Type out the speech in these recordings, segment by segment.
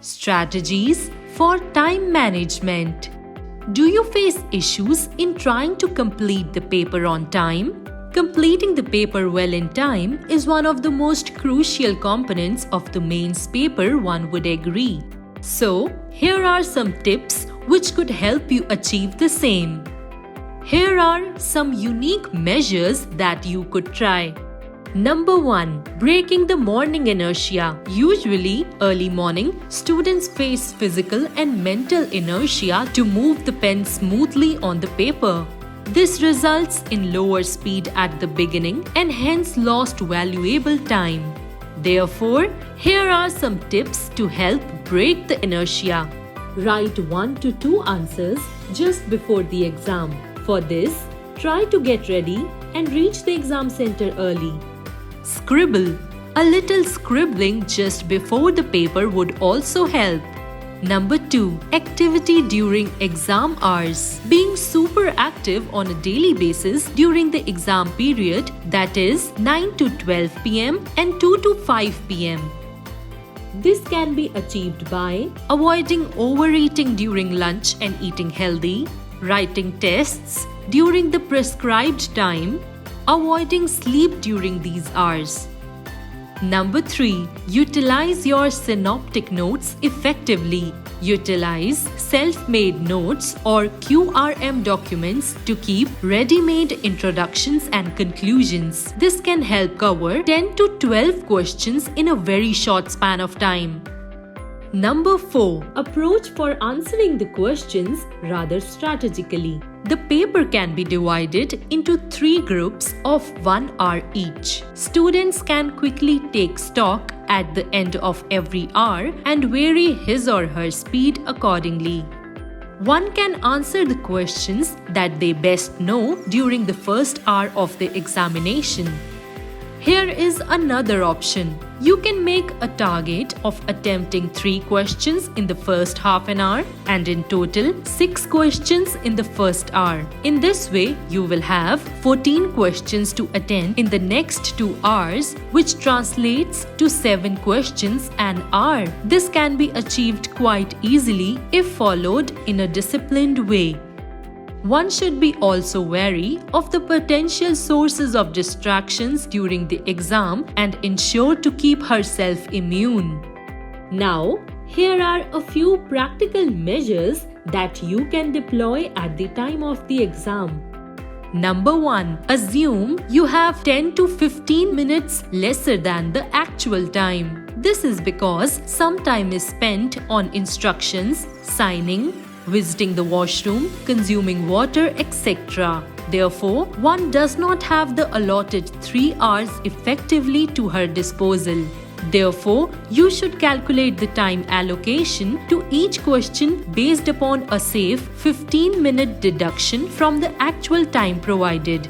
Strategies for time management. Do you face issues in trying to complete the paper on time? Completing the paper well in time is one of the most crucial components of the mains paper, one would agree. So, here are some tips which could help you achieve the same. Here are some unique measures that you could try. Number 1. Breaking the morning inertia. Usually, early morning, students face physical and mental inertia to move the pen smoothly on the paper. This results in lower speed at the beginning and hence lost valuable time. Therefore, here are some tips to help break the inertia. Write 1 to 2 answers just before the exam. For this, try to get ready and reach the exam center early. Scribble. A little scribbling just before the paper would also help. Number 2. Activity during exam hours. Being super active on a daily basis during the exam period, that is 9 to 12 pm and 2 to 5 pm. This can be achieved by avoiding overeating during lunch and eating healthy, writing tests during the prescribed time, avoiding sleep during these hours. Number 3. Utilize your synoptic notes effectively. Utilize self-made notes or QRM documents to keep ready-made introductions and conclusions. This can help cover 10 to 12 questions in a very short span of time. Number 4. Approach for answering the questions rather strategically. The paper can be divided into 3 groups of 1 hour each. Students can quickly take stock at the end of every hour and vary his or her speed accordingly. One can answer the questions that they best know during the first hour of the examination. Here is another option. You can make a target of attempting 3 questions in the first half an hour and in total 6 questions in the first hour. In this way, you will have 14 questions to attend in the next 2 hours, which translates to 7 questions an hour. This can be achieved quite easily if followed in a disciplined way. One should be also wary of the potential sources of distractions during the exam and ensure to keep herself immune. Now, here are a few practical measures that you can deploy at the time of the exam. Number 1. Assume you have 10 to 15 minutes lesser than the actual time. This is because some time is spent on instructions, signing, visiting the washroom, consuming water, etc. Therefore, one does not have the allotted 3 hours effectively to her disposal. Therefore, you should calculate the time allocation to each question based upon a safe 15-minute deduction from the actual time provided.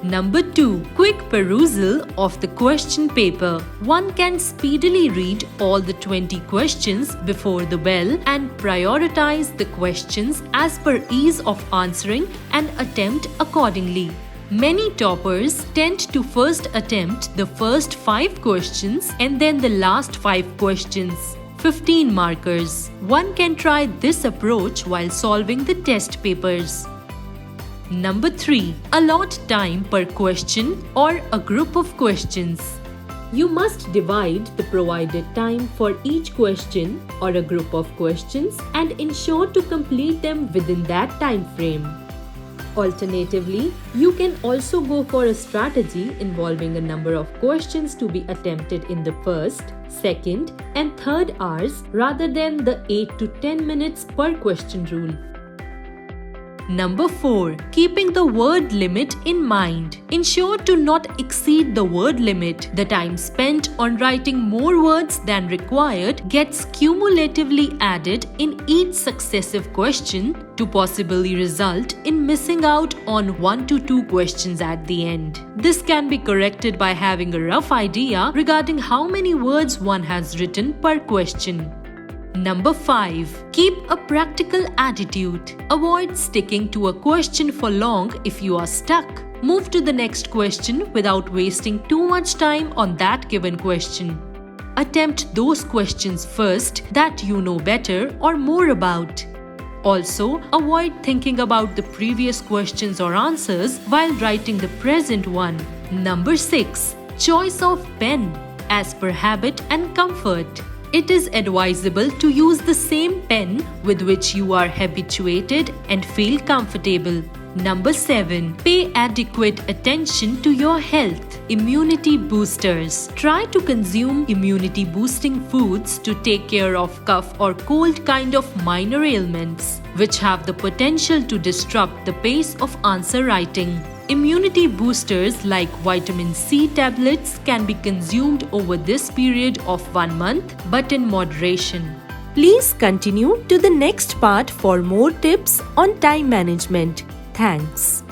Number 2. Quick perusal of the question paper. One can speedily read all the 20 questions before the bell and prioritize the questions as per ease of answering and attempt accordingly. Many toppers tend to first attempt the first 5 questions and then the last 5 questions. 15 markers. One can try this approach while solving the test papers. Number 3. Allot time per question or a group of questions. You must divide the provided time for each question or a group of questions and ensure to complete them within that time frame. Alternatively, you can also go for a strategy involving a number of questions to be attempted in the first, second, and third hours rather than the 8 to 10 minutes per question rule. Number 4. Keeping the word limit in mind. Ensure to not exceed the word limit. The time spent on writing more words than required gets cumulatively added in each successive question to possibly result in missing out on 1 to 2 questions at the end. This can be corrected by having a rough idea regarding how many words one has written per question. Number 5. Keep a practical attitude. Avoid sticking to a question for long if you are stuck. Move to the next question without wasting too much time on that given question. Attempt those questions first that you know better or more about. Also, avoid thinking about the previous questions or answers while writing the present one. Number 6. Choice of pen. As per habit and comfort, it is advisable to use the same pen with which you are habituated and feel comfortable. Number 7. Pay adequate attention to your health. Immunity boosters. Try to consume immunity boosting foods to take care of cough or cold kind of minor ailments, which have the potential to disrupt the pace of answer writing. Immunity boosters like vitamin C tablets can be consumed over this period of 1 month, but in moderation. Please continue to the next part for more tips on time management. Thanks.